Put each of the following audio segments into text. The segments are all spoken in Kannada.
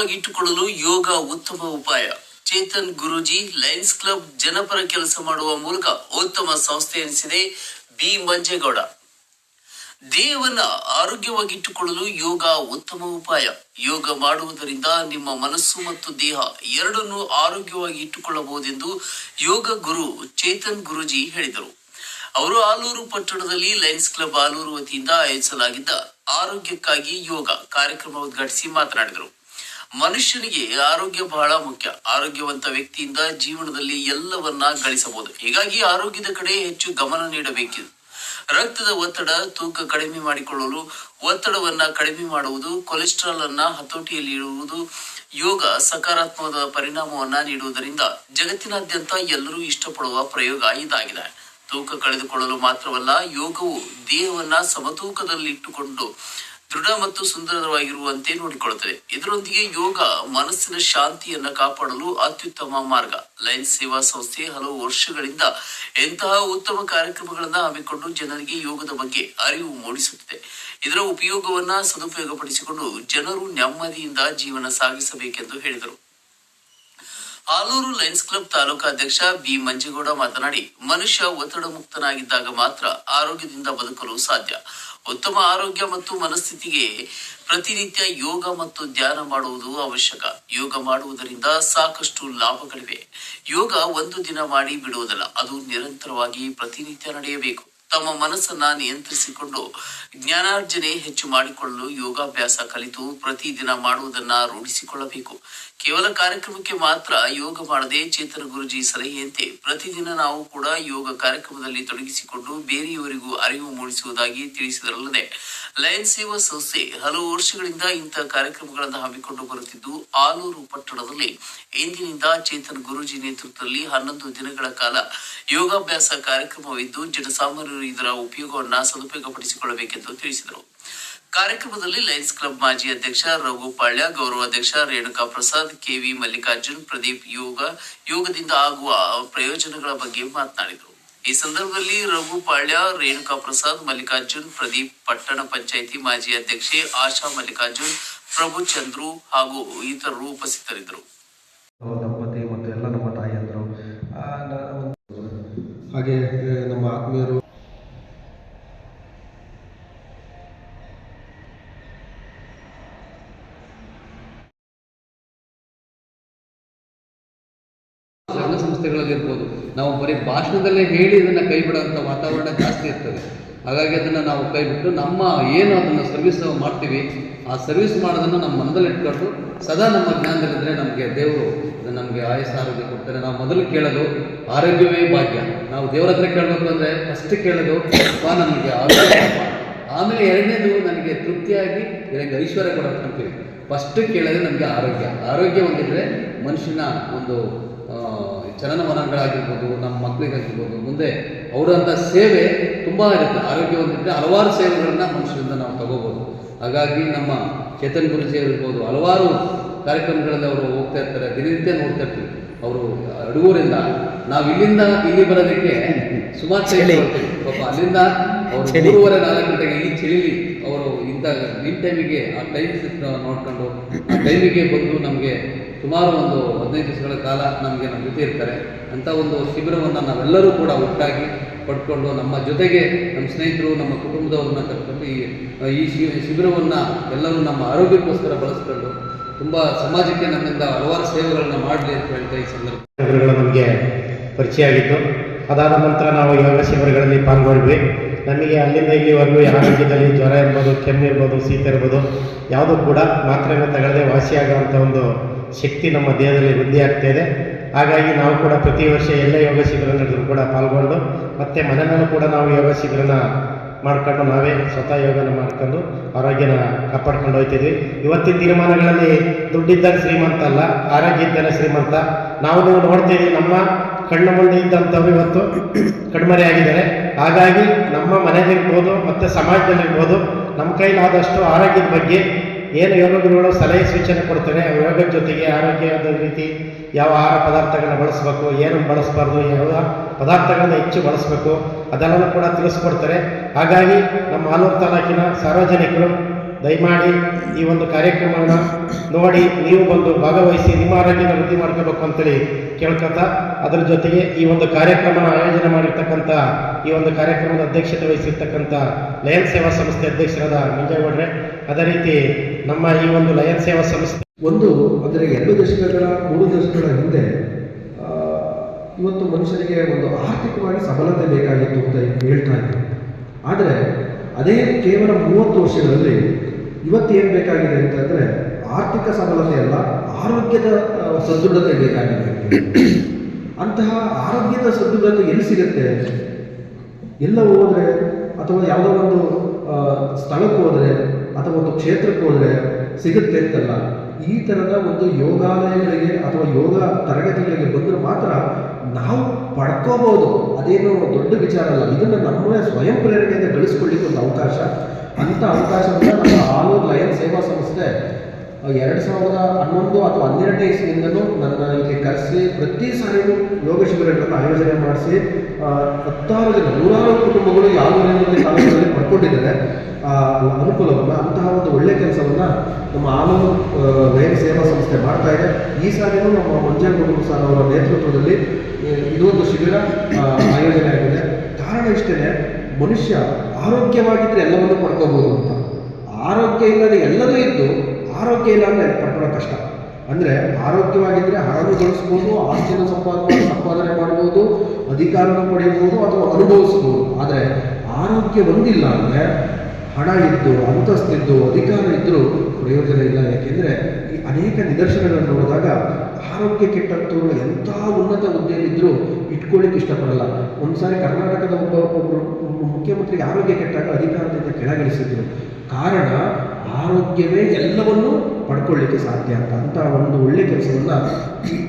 ಆರೋಗ್ಯವಾಗಿ ಇಟ್ಟುಕೊಳ್ಳಲು ಯೋಗ ಉತ್ತಮ ಉಪಾಯ. ಚೇತನ್ ಗುರೂಜಿ ಲಯನ್ಸ್ ಕ್ಲಬ್ ಜನಪರ ಕೆಲಸ ಮಾಡುವ ಮೂಲಕ ಉತ್ತಮ ಸಂಸ್ಥೆ ಎನಿಸಿದೆ. ಬಿ ಮಂಜೇಗೌಡ. ದೇಹವನ್ನ ಆರೋಗ್ಯವಾಗಿಟ್ಟುಕೊಳ್ಳಲು ಯೋಗ ಉತ್ತಮ ಉಪಾಯ. ಯೋಗ ಮಾಡುವುದರಿಂದ ನಿಮ್ಮ ಮನಸ್ಸು ಮತ್ತು ದೇಹ ಎರಡನ್ನೂ ಆರೋಗ್ಯವಾಗಿ ಇಟ್ಟುಕೊಳ್ಳಬಹುದೆಂದು ಯೋಗ ಗುರು ಚೇತನ್ ಗುರೂಜಿ ಹೇಳಿದರು. ಅವರು ಆಲೂರು ಪಟ್ಟಣದಲ್ಲಿ ಲಯನ್ಸ್ ಕ್ಲಬ್ ಆಲೂರು ವತಿಯಿಂದ ಆಯೋಜಿಸಲಾಗಿದ್ದ ಆರೋಗ್ಯಕ್ಕಾಗಿ ಯೋಗ ಕಾರ್ಯಕ್ರಮ ಉದ್ಘಾಟಿಸಿ ಮಾತನಾಡಿದರು. ಮನುಷ್ಯನಿಗೆ ಆರೋಗ್ಯ ಬಹಳ ಮುಖ್ಯ. ಆರೋಗ್ಯವಂತ ವ್ಯಕ್ತಿಯಿಂದ ಜೀವನದಲ್ಲಿ ಎಲ್ಲವನ್ನ ಗಳಿಸಬಹುದು. ಹೀಗಾಗಿ ಆರೋಗ್ಯದ ಕಡೆ ಹೆಚ್ಚು ಗಮನ ನೀಡಬೇಕಿದೆ. ರಕ್ತದ ಒತ್ತಡ, ತೂಕ ಕಡಿಮೆ ಮಾಡಿಕೊಳ್ಳಲು ಒತ್ತಡವನ್ನ ಕಡಿಮೆ ಮಾಡುವುದು, ಕೊಲೆಸ್ಟ್ರಾಲ್ ಅನ್ನ ಹತೋಟಿಯಲ್ಲಿ ಇಡುವುದು. ಯೋಗ ಸಕಾರಾತ್ಮಕ ಪರಿಣಾಮವನ್ನ ನೀಡುವುದರಿಂದ ಜಗತ್ತಿನಾದ್ಯಂತ ಎಲ್ಲರೂ ಇಷ್ಟಪಡುವ ಪ್ರಯೋಗ ಇದಾಗಿದೆ. ತೂಕ ಕಳೆದುಕೊಳ್ಳಲು ಮಾತ್ರವಲ್ಲ, ಯೋಗವು ದೇಹವನ್ನ ಸಮತೂಕದಲ್ಲಿಟ್ಟುಕೊಂಡು ದೃಢ ಮತ್ತು ಸುಂದರವಾಗಿರುವಂತೆ ನೋಡಿಕೊಳ್ಳುತ್ತದೆ. ಇದರೊಂದಿಗೆ ಯೋಗ ಮನಸ್ಸಿನ ಶಾಂತಿಯನ್ನ ಕಾಪಾಡಲು ಅತ್ಯುತ್ತಮ ಮಾರ್ಗ. ಲಯನ್ಸ್ ಸೇವಾ ಸಂಸ್ಥೆ ಹಲವು ವರ್ಷಗಳಿಂದ ಇಂತಹ ಉತ್ತಮ ಕಾರ್ಯಕ್ರಮಗಳನ್ನ ಹಮ್ಮಿಕೊಂಡು ಜನರಿಗೆ ಯೋಗದ ಬಗ್ಗೆ ಅರಿವು ಮೂಡಿಸುತ್ತಿದೆ. ಇದರ ಉಪಯೋಗವನ್ನ ಸದುಪಯೋಗಪಡಿಸಿಕೊಂಡು ಜನರು ನೆಮ್ಮದಿಯಿಂದ ಜೀವನ ಸಾಗಿಸಬೇಕೆಂದು ಹೇಳಿದರು. ಆಲೂರು ಲಯನ್ಸ್ ಕ್ಲಬ್ ತಾಲೂಕಾ ಅಧ್ಯಕ್ಷ ಬಿ ಮಂಜೇಗೌಡ ಮಾತನಾಡಿ, ಮನುಷ್ಯ ಒತ್ತಡ ಮುಕ್ತನಾಗಿದ್ದಾಗ ಮಾತ್ರ ಆರೋಗ್ಯದಿಂದ ಬದುಕಲು ಸಾಧ್ಯ. ಉತ್ತಮ ಆರೋಗ್ಯ ಮತ್ತು ಮನಸ್ಥಿತಿಗೆ ಪ್ರತಿನಿತ್ಯ ಯೋಗ ಮತ್ತು ಧ್ಯಾನ ಮಾಡುವುದು ಅವಶ್ಯಕ. ಯೋಗ ಮಾಡುವುದರಿಂದ ಸಾಕಷ್ಟು ಲಾಭಗಳಿವೆ. ಯೋಗ ಒಂದು ದಿನ ಮಾಡಿ ಬಿಡುವುದಲ್ಲ, ಅದು ನಿರಂತರವಾಗಿ ಪ್ರತಿನಿತ್ಯ ನಡೆಯಬೇಕು. ತಮ್ಮ ಮನಸ್ಸನ್ನ ನಿಯಂತ್ರಿಸಿಕೊಂಡು ಜ್ಞಾನಾರ್ಜನೆ ಹೆಚ್ಚು ಮಾಡಿಕೊಳ್ಳಲು ಯೋಗಾಭ್ಯಾಸ ಕಲಿತು ಪ್ರತಿದಿನ ಮಾಡುವುದನ್ನ ರೂಢಿಸಿಕೊಳ್ಳಬೇಕು. ಕೇವಲ ಕಾರ್ಯಕ್ರಮಕ್ಕೆ ಮಾತ್ರ ಯೋಗ ಮಾಡದೆ ಚೇತನ ಗುರೂಜಿ ಸಲಹೆಯಂತೆ ಪ್ರತಿದಿನ ನಾವು ಕೂಡ ಯೋಗ ಕಾರ್ಯಕ್ರಮದಲ್ಲಿ ತೊಡಗಿಸಿಕೊಂಡು ಬೇರೆಯವರಿಗೂ ಅರಿವು ಮೂಡಿಸುವುದಾಗಿ ತಿಳಿಸಿದರಲ್ಲದೆ, ಲಯನ್ಸ್ ಸೇವಾ ಸಂಸ್ಥೆ ಹಲವು ವರ್ಷಗಳಿಂದ ಇಂತಹ ಕಾರ್ಯಕ್ರಮಗಳನ್ನು ಹಮ್ಮಿಕೊಂಡು ಬರುತ್ತಿದ್ದು, ಆಲೂರು ಪಟ್ಟಣದಲ್ಲಿ ಇಂದಿನಿಂದ ಚೇತನ್ ಗುರೂಜಿ ನೇತೃತ್ವದಲ್ಲಿ 11 ದಿನಗಳ ಕಾಲ ಯೋಗಾಭ್ಯಾಸ ಕಾರ್ಯಕ್ರಮವಿದ್ದು, ಜನಸಾಮಾನ್ಯರು ಇದರ ಉಪಯೋಗವನ್ನ ಸದುಪಯೋಗಪಡಿಸಿಕೊಳ್ಳಬೇಕೆಂದು ತಿಳಿಸಿದರು. ಕಾರ್ಯಕ್ರಮದಲ್ಲಿ ಲಯನ್ಸ್ ಕ್ಲಬ್ ಮಾಜಿ ಅಧ್ಯಕ್ಷ ರಘುಪಾಳ್ಯ, ಗೌರವಾಧ್ಯಕ್ಷ ರೇಣುಕಾ ಪ್ರಸಾದ್, ಕೆವಿ ಮಲ್ಲಿಕಾರ್ಜುನ್, ಪ್ರದೀಪ್ ಯೋಗದಿಂದ ಆಗುವ ಪ್ರಯೋಜನಗಳ ಬಗ್ಗೆ ಮಾತನಾಡಿದರು. ಈ ಸಂದರ್ಭದಲ್ಲಿ ರಘುಪಾಳ್ಯ, ರೇಣುಕಾ ಪ್ರಸಾದ್, ಮಲ್ಲಿಕಾರ್ಜುನ್, ಪ್ರದೀಪ್, ಪಟ್ಟಣ ಪಂಚಾಯಿತಿ ಮಾಜಿ ಅಧ್ಯಕ್ಷೆ ಆಶಾ ಮಲ್ಲಿಕಾರ್ಜುನ್, ಪ್ರಭು ಚಂದ್ರು ಹಾಗೂ ಇತರರು ಉಪಸ್ಥಿತರಿದ್ದರು. ದಂಪತಿ ಮತ್ತು ಎಲ್ಲ ನಮ್ಮ ತಾಯಿಯಂದರು, ಹಾಗೆ ನಮ್ಮ ಆತ್ಮೀಯರು, ಸಂಘ ಸಂಸ್ಥೆಗಳಲ್ಲಿರ್ಬೋದು, ನಾವು ಬರೀ ಭಾಷಣದಲ್ಲೇ ಹೇಳಿ ಇದನ್ನು ಕೈ ಬಿಡುವಂಥ ವಾತಾವರಣ ಜಾಸ್ತಿ ಇರ್ತದೆ. ಹಾಗಾಗಿ ಅದನ್ನು ನಾವು ಕೈ ಬಿಟ್ಟು ನಮ್ಮ ಏನು ಅದನ್ನು ಸರ್ವಿಸ್ ಮಾಡ್ತೀವಿ, ಆ ಸರ್ವಿಸ್ ಮಾಡೋದನ್ನು ನಮ್ಮ ಮನದಲ್ಲಿ ಇಟ್ಕೊಂಡು ಸದಾ ನಮ್ಮ ಜ್ಞಾನದಲ್ಲಿದ್ದರೆ ನಮಗೆ ದೇವರು ನಮಗೆ ಆಯಸ್ಸು ಆರೋಗ್ಯ ಕೊಡ್ತಾರೆ. ನಾವು ಮೊದಲು ಕೇಳೋದು ಆರೋಗ್ಯವೇ ಭಾಗ್ಯ. ನಾವು ದೇವರ ಹತ್ರ ಕೇಳಬೇಕು ಅಂದರೆ ಫಸ್ಟ್ ಕೇಳೋದು ನನಗೆ ಆರೋಗ್ಯ, ಆಮೇಲೆ ಎರಡನೇದು ನನಗೆ ತೃಪ್ತಿಯಾಗಿ ನನಗೆ ಐಶ್ವರ್ಯ ಕೊಡೋದು ಅಂತೀವಿ. ಫಸ್ಟ್ ಕೇಳೋದು ನಮಗೆ ಆರೋಗ್ಯ ಹೊಂದಿದ್ರೆ ಮನುಷ್ಯನ ಒಂದು ಚಲನವಲನಗಳಾಗಿರ್ಬೋದು, ನಮ್ಮ ಮಕ್ಕಳಿಗಾಗಿರ್ಬೋದು, ಮುಂದೆ ಅವರಂಥ ಸೇವೆ ತುಂಬ ಇರುತ್ತೆ. ಆರೋಗ್ಯ ಹೊಂದಿದ್ರೆ ಹಲವಾರು ಸೇವೆಗಳನ್ನು ಮನುಷ್ಯರಿಂದ ನಾವು ತಗೋಬೋದು. ಹಾಗಾಗಿ ನಮ್ಮ ಚೇತನ್ ಗುರೂಜಿ ಇರ್ಬೋದು, ಹಲವಾರು ಕಾರ್ಯಕ್ರಮಗಳಲ್ಲಿ ಅವರು ಹೋಗ್ತಾ ಇರ್ತಾರೆ, ದಿನನಿತ್ಯ ನೋಡ್ತಾ ಇರ್ತೀವಿ. ಅವರು ಅಡುಗೂರಿಂದ ನಾವು ಇಲ್ಲಿಂದ ಇಲ್ಲಿ ಬರೋದಕ್ಕೆ ಸುಮಾರು ಚಳಿ ಪಾಪ, ಅಲ್ಲಿಂದ ಅವರು 3:30-4 ಗಂಟೆಗೆ ಈ ಚಳಿಲಿ ಅವರು ಇಂಥ ಟೈಮಿಗೆ ಆ ಟೈಮ್ ನೋಡ್ಕೊಂಡು ಆ ಟೈಮಿಗೆ ಬಂದು ನಮಗೆ ಸುಮಾರು ಒಂದು 15 ದಿವಸಗಳ ಕಾಲ ನಮಗೆ ನಮ್ಮ ಜೊತೆ ಇರ್ತಾರೆ. ಅಂಥ ಒಂದು ಶಿಬಿರವನ್ನು ನಾವೆಲ್ಲರೂ ಕೂಡ ಒಟ್ಟಾಗಿ ಪಡ್ಕೊಂಡು ನಮ್ಮ ಜೊತೆಗೆ ನಮ್ಮ ಸ್ನೇಹಿತರು, ನಮ್ಮ ಕುಟುಂಬದವ್ರನ್ನ ಕರ್ಕೊಂಡು ಈ ಶಿಬಿರವನ್ನು ಎಲ್ಲರೂ ನಮ್ಮ ಆರೋಗ್ಯಕ್ಕೋಸ್ಕರ ಬಳಸ್ಕೊಂಡು ತುಂಬ ಸಮಾಜಕ್ಕೆ ನಮ್ಮಿಂದ ಹಲವಾರು ಸೇವೆಗಳನ್ನು ಮಾಡಲಿ ಅಂತ ಹೇಳ್ತಾ ಈ ಸಂದರ್ಭಗಳು ನಮಗೆ ಪರಿಚಯ ಆಗಿತ್ತು. ಅದಾದ ನಂತರ ನಾವು ಯೋಗ ಶಿಬಿರಗಳಲ್ಲಿ ಪಾಲ್ಗೊಂಡ್ವಿ. ನಮಗೆ ಅಲ್ಲಿಂದ ಇಲ್ಲಿವರೆಗೂ ಆರೋಗ್ಯದಲ್ಲಿ ಜ್ವರ ಇರ್ಬೋದು, ಕೆಮ್ಮು ಇರ್ಬೋದು, ಶೀತ ಇರ್ಬೋದು, ಯಾವುದೂ ಕೂಡ ಮಾತ್ರೆಯನ್ನು ತಗೊಳ್ಳದೆ ವಾಸಿಯಾಗುವಂಥ ಒಂದು ಶಕ್ತಿ ನಮ್ಮ ದೇಹದಲ್ಲಿ ವೃದ್ಧಿ ಆಗ್ತಾಯಿದೆ. ಹಾಗಾಗಿ ನಾವು ಕೂಡ ಪ್ರತಿ ವರ್ಷ ಎಲ್ಲ ಯೋಗ ಶಿಬಿರ ನಡೆದರೂ ಕೂಡ ಪಾಲ್ಗೊಂಡು ಮತ್ತು ಮನೆಯಲ್ಲೂ ಕೂಡ ನಾವು ಯೋಗ ಶಿಬಿರನ ಮಾಡ್ಕೊಂಡು ನಾವೇ ಸ್ವತಃ ಯೋಗನ ಮಾಡ್ಕೊಂಡು ಆರೋಗ್ಯನ ಕಾಪಾಡ್ಕೊಂಡು ಹೋಗ್ತಿದ್ವಿ. ಇವತ್ತಿನ ತೀರ್ಮಾನಗಳಲ್ಲಿ ದುಡ್ಡಿದ್ದಾಗ ಶ್ರೀಮಂತ ಅಲ್ಲ, ಆರೋಗ್ಯ ಇದ್ದರೆ ಶ್ರೀಮಂತ. ನಾವು ನೋಡ್ತೀವಿ, ನಮ್ಮ ಕಣ್ಣು ಮುಂದೆ ಇದ್ದಂಥವು ಇವತ್ತು ಕಣ್ಮರೆಯಾಗಿದ್ದಾರೆ. ಹಾಗಾಗಿ ನಮ್ಮ ಮನೆಯಲ್ಲಿರ್ಬೋದು ಮತ್ತು ಸಮಾಜದಲ್ಲಿರ್ಬೋದು ನಮ್ಮ ಕೈಲಾದಷ್ಟು ಆರೋಗ್ಯದ ಬಗ್ಗೆ ಏನು ಯೋಗ ಗುರುಗಳು ಸಲಹೆ ಸೂಚನೆ ಕೊಡ್ತಾರೆ, ಯೋಗದ ಜೊತೆಗೆ ಆರೋಗ್ಯದ ರೀತಿ ಯಾವ ಆಹಾರ ಪದಾರ್ಥಗಳನ್ನ ಬಳಸಬೇಕು, ಏನು ಬಳಸಬಾರ್ದು, ಯಾವ ಪದಾರ್ಥಗಳನ್ನ ಹೆಚ್ಚು ಬಳಸಬೇಕು, ಅದೆಲ್ಲವೂ ಕೂಡ ತಿಳಿಸ್ಕೊಡ್ತಾರೆ. ಹಾಗಾಗಿ ನಮ್ಮ ಆಲೂರು ತಾಲೂಕಿನ ಸಾರ್ವಜನಿಕರು ದಯಮಾಡಿ ಈ ಒಂದು ಕಾರ್ಯಕ್ರಮವನ್ನು ನೋಡಿ ನೀವು ಬಂದು ಭಾಗವಹಿಸಿ ನಿಮ್ಮ ಆರೋಗ್ಯನ ವೃದ್ಧಿ ಮಾಡ್ಕೋಬೇಕು ಅಂತೇಳಿ ಕೇಳ್ಕೊತಾ, ಅದರ ಜೊತೆಗೆ ಈ ಒಂದು ಕಾರ್ಯಕ್ರಮನ ಆಯೋಜನೆ ಮಾಡಿರ್ತಕ್ಕಂಥ ಈ ಒಂದು ಕಾರ್ಯಕ್ರಮದ ಅಧ್ಯಕ್ಷತೆ ವಹಿಸಿರ್ತಕ್ಕಂಥ ಲಯನ್ ಸೇವಾ ಸಂಸ್ಥೆ ಅಧ್ಯಕ್ಷರಾದ ಮಂಜೇಗೌಡ್ರೆ, ಅದೇ ರೀತಿ ನಮ್ಮ ಈ ಒಂದು ಲಯನ್ ಸೇವಾ ಸಂಸ್ಥೆ ಅಂದರೆ 2 ದಶಕಗಳ 3 ದಶಕಗಳ ಹಿಂದೆ ಇವತ್ತು ಮನುಷ್ಯರಿಗೆ ಒಂದು ಆರ್ಥಿಕವಾಗಿ ಸಬಲತೆ ಬೇಕಾಗಿತ್ತು ಅಂತ ಹೇಳ್ತಾ ಇದ್ರು. ಆದರೆ ಅದೇ ಕೇವಲ 30 ವರ್ಷಗಳಲ್ಲಿ ಇವತ್ತೇನು ಬೇಕಾಗಿದೆ ಅಂತಂದರೆ ಆರ್ಥಿಕ ಸಬಲತೆ ಅಲ್ಲ, ಆರೋಗ್ಯದ ಸದೃಢತೆ ಬೇಕಾಗಿದೆ. ಅಂತಹ ಆರೋಗ್ಯದ ಸದೃಢತೆ ಎಲ್ಲಿ ಸಿಗುತ್ತೆ? ಎಲ್ಲ ಹೋದರೆ ಅಥವಾ ಯಾವುದೋ ಒಂದು ಸ್ಥಳಕ್ಕೆ ಹೋದರೆ ಅಥವಾ ಒಂದು ಕ್ಷೇತ್ರಕ್ಕೆ ಹೋದರೆ ಸಿಗುತ್ತೆ ಅಂತಲ್ಲ. ಈ ಥರದ ಒಂದು ಯೋಗಾಲಯಗಳಿಗೆ ಅಥವಾ ಯೋಗ ತರಗತಿಗಳಿಗೆ ಬಂದರೆ ಮಾತ್ರ ನಾವು ಪಡ್ಕೋಬಹುದು. ಅದೇನು ದೊಡ್ಡ ವಿಚಾರ ಅಲ್ಲ. ಇದನ್ನು ನಮ್ಮ ಸ್ವಯಂ ಪ್ರೇರಣೆಯಿಂದ ಗಳಿಸ್ಕೊಳ್ಳಿಕ್ಕೆ ಒಂದು ಅವಕಾಶ. ಅಂಥ ಅವಕಾಶವನ್ನು ನಮ್ಮ ಆಲೂರು ಲಯನ್ ಸೇವಾ ಸಂಸ್ಥೆ 2011 ಅಥವಾ 12ನೇ ಇಸ್ವಿಯಿಂದಲೂ ನನ್ನ ಇಲ್ಲಿ ಕರೆಸಿ ಪ್ರತಿ ಸಾರಿಯೂ ಯೋಗ ಶಿಬಿರಗಳನ್ನು ಆಯೋಜನೆ ಮಾಡಿಸಿ 10 ಜನ 100 ಕುಟುಂಬಗಳು ಯಾವ ಕಾಲೇಜಿನಲ್ಲಿ ಪಡ್ಕೊಂಡಿದ್ದಾರೆ ಅನುಕೂಲವನ್ನು. ಅಂತಹ ಒಂದು ಒಳ್ಳೆಯ ಕೆಲಸವನ್ನು ನಮ್ಮ ಆಲೂರು ಲಯನ್ ಸೇವಾ ಸಂಸ್ಥೆ ಮಾಡ್ತಾ ಇದೆ. ಈ ಸಾರಿಯೂ ನಮ್ಮ ಮಂಜೇಗೌಡರು ಸರ್ ಅವರ ನೇತೃತ್ವದಲ್ಲಿ ಇದೊಂದು ಶಿಬಿರ ಆಯೋಜನೆ ಆಗಿದೆ. ಕಾರಣ ಇಷ್ಟೇ, ಮನುಷ್ಯ ಆರೋಗ್ಯವಾಗಿದ್ದರೆ ಎಲ್ಲವನ್ನೂ ಪಡ್ಕೋಬೋದು ಅಂತ. ಆರೋಗ್ಯ ಇಲ್ಲದೆ ಎಲ್ಲದೂ ಇದ್ದು ಆರೋಗ್ಯ ಇಲ್ಲ ಅಂದರೆ ಪಡ್ಕೊಳ್ಳೋ ಕಷ್ಟ. ಅಂದರೆ ಆರೋಗ್ಯವಾಗಿದ್ದರೆ ಹಣವನ್ನು ಗಳಿಸ್ಬೋದು, ಆಸ್ತಿನ ಸಂಪಾದನೆ ಮಾಡ್ಬೋದು, ಅಧಿಕಾರನ ಪಡೆಯಬಹುದು ಅಥವಾ ಅನುಭವಿಸ್ಬೋದು. ಆದರೆ ಆರೋಗ್ಯ ಒಂದಿಲ್ಲ ಅಂದರೆ ಹಣ ಇದ್ದು, ಅಂತಸ್ತಿದ್ದು, ಅಧಿಕಾರ ಇದ್ದರೂ ಪ್ರಯೋಜನ ಇಲ್ಲ. ಯಾಕೆಂದರೆ ಈ ಅನೇಕ ನಿದರ್ಶನಗಳನ್ನು ನೋಡಿದಾಗ ಆರೋಗ್ಯ ಕೆಟ್ಟಂಥವ್ರು ಎಂಥ ಉನ್ನತ ಹುದ್ದೆಯಲ್ಲಿದ್ದರೂ ಇಟ್ಕೊಳ್ಳಿಕ್ಕೆ ಇಷ್ಟಪಡಲ್ಲ. ಒಂದು ಸಾರಿ ಕರ್ನಾಟಕದ ಒಬ್ಬರು ಮುಖ್ಯಮಂತ್ರಿಗೆ ಆರೋಗ್ಯ ಕೆಟ್ಟಾಗ ಅಧಿಕಾರದಿಂದ ಕೆಳಗಿಳಿಸಿದ್ರು. ಕಾರಣ ಆರೋಗ್ಯವೇ ಎಲ್ಲವನ್ನೂ ಪಡ್ಕೊಳ್ಳಿಕ್ಕೆ ಸಾಧ್ಯ ಅಂತ ಒಂದು ಒಳ್ಳೆಯ ಕೆಲಸವನ್ನು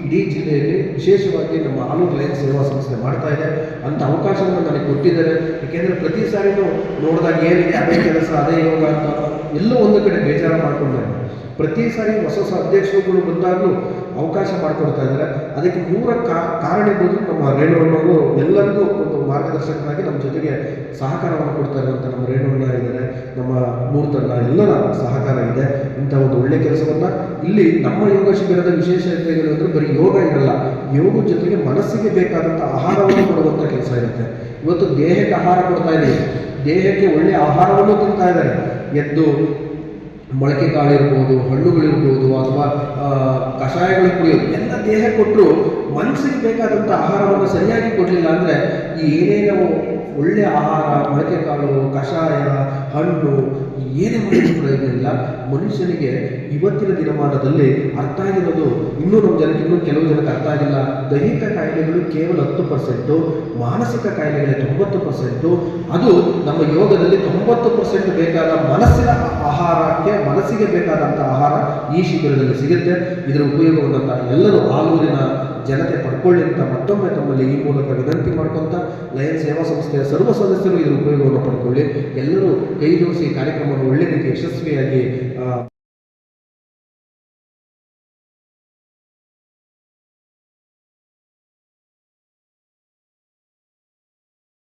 ಇಡೀ ಜಿಲ್ಲೆಯಲ್ಲಿ ವಿಶೇಷವಾಗಿ ನಮ್ಮ ಆಲೂರು ಲಯನ್ ಸೇವಾ ಸಂಸ್ಥೆ ಮಾಡ್ತಾ ಇದೆ. ಅಂಥ ಅವಕಾಶವನ್ನು ನನಗೆ ಕೊಟ್ಟಿದ್ದಾರೆ. ಏಕೆಂದರೆ ಪ್ರತಿ ಸಾರಿನೂ ನೋಡಿದಾಗ ಏನಿದೆ ಅದೇ ಕೆಲಸ ಅದೇ ಯೋಗ ಅಂತ ಎಲ್ಲೋ ಒಂದು ಕಡೆ ಬೇಜಾರು ಮಾಡಿಕೊಂಡೆ. ಪ್ರತಿ ಸಾರಿ ಹೊಸ ಅಧ್ಯಕ್ಷರುಗಳು ಬಂದಾಗಲೂ ಅವಕಾಶ ಮಾಡಿಕೊಡ್ತಾ ಇದ್ದಾರೆ. ಅದಕ್ಕೆ ಕಾರಣೀಭೂತರು ನಮ್ಮ ರೇಣುವಣ್ಣವರು ಎಲ್ಲರಿಗೂ ಒಂದು ಮಾರ್ಗದರ್ಶಕರಾಗಿ ನಮ್ಮ ಜೊತೆಗೆ ಸಹಕಾರವನ್ನು ಕೊಡ್ತಾ ಇರುವಂಥ ನಮ್ಮ ರೇಣುವಣ್ಣ ಇದ್ದಾರೆ, ನಮ್ಮ ಮೂರ್ತಣ್ಣ, ಎಲ್ಲರ ಸಹಕಾರ ಇದೆ. ಇಂಥ ಒಂದು ಒಳ್ಳೆಯ ಕೆಲಸವನ್ನು ಇಲ್ಲಿ ನಮ್ಮ ಯೋಗ ಶಿಬಿರದ ವಿಶೇಷತೆಗಳು ಅಂದರೆ ಬರೀ ಯೋಗ ಇರಲ್ಲ, ಯೋಗದ ಜೊತೆಗೆ ಮನಸ್ಸಿಗೆ ಬೇಕಾದಂಥ ಆಹಾರವನ್ನು ಕೊಡುವಂಥ ಕೆಲಸ ಇರುತ್ತೆ. ಇವತ್ತು ದೇಹಕ್ಕೆ ಆಹಾರ ಕೊಡ್ತಾ ಇದ್ದೀವಿ, ದೇಹಕ್ಕೆ ಒಳ್ಳೆಯ ಆಹಾರವನ್ನು ತಿಂತಾ ಇದ್ದಾರೆ. ಎದ್ದು ಮೊಳಕೆ ಕಾಳು ಇರ್ಬೋದು, ಹಣ್ಣುಗಳಿರ್ಬೋದು, ಅಥವಾ ಕಷಾಯಗಳು ಕುಡಿಯೋದು ಎಲ್ಲ ದೇಹ ಕೊಟ್ಟರು ಮನಸ್ಸಿಗೆ ಬೇಕಾದಂಥ ಆಹಾರವನ್ನು ಸರಿಯಾಗಿ ಕೊಡಲಿಲ್ಲ ಅಂದರೆ ಈ ಏನೇನೋ ಒಳ್ಳೆಯ ಆಹಾರ, ಮೊಳಕೆ ಕಾಳು, ಕಷಾಯ, ಹಣ್ಣು ಏನೇ ಮಾಡಿದ್ರು ಪ್ರಯೋಜನ ಇಲ್ಲ. ಮನುಷ್ಯನಿಗೆ ಇವತ್ತಿನ ದಿನಮಾನದಲ್ಲಿ ಅರ್ಥ ಆಗಿರೋದು, ಇನ್ನೂ ನಮ್ಮ ಜನಕ್ಕೆ ಇನ್ನೂ ಕೆಲವು ಜನಕ್ಕೆ ಅರ್ಥ ಆಗಿಲ್ಲ. ದೈಹಿಕ ಕಾಯಿಲೆಗಳು ಕೇವಲ 10%, ಮಾನಸಿಕ ಕಾಯಿಲೆಗಳೇ 90%. ಅದು ನಮ್ಮ ಯೋಗದಲ್ಲಿ 90% ಬೇಕಾದ ಮನಸ್ಸಿನ ಆಹಾರಕ್ಕೆ, ಮನಸ್ಸಿಗೆ ಬೇಕಾದಂಥ ಆಹಾರ ಈ ಶಿಬಿರದಲ್ಲಿ ಸಿಗುತ್ತೆ. ಇದರ ಉಪಯೋಗವನ್ನು ಎಲ್ಲರೂ ಆಲೂರಿನ ಜನತೆ ಪಡ್ಕೊಳ್ಳಿ ಅಂತ ಮತ್ತೊಮ್ಮೆ ತಮ್ಮಲ್ಲಿ ಈ ಮೂಲಕ ವಿನಂತಿ ಮಾಡ್ಕೊತ, ಲಯನ್ ಸೇವಾ ಸಂಸ್ಥೆಯ ಸರ್ವ ಸದಸ್ಯರು ಇದರ ಉಪಯೋಗವನ್ನು ಪಡ್ಕೊಳ್ಳಿ. ಎಲ್ಲರೂ ಕೈ ಜೋಡಿಸಿ ಕಾರ್ಯಕ್ರಮವನ್ನು ಒಳ್ಳೆ ರೀತಿ ಯಶಸ್ವಿಯಾಗಿ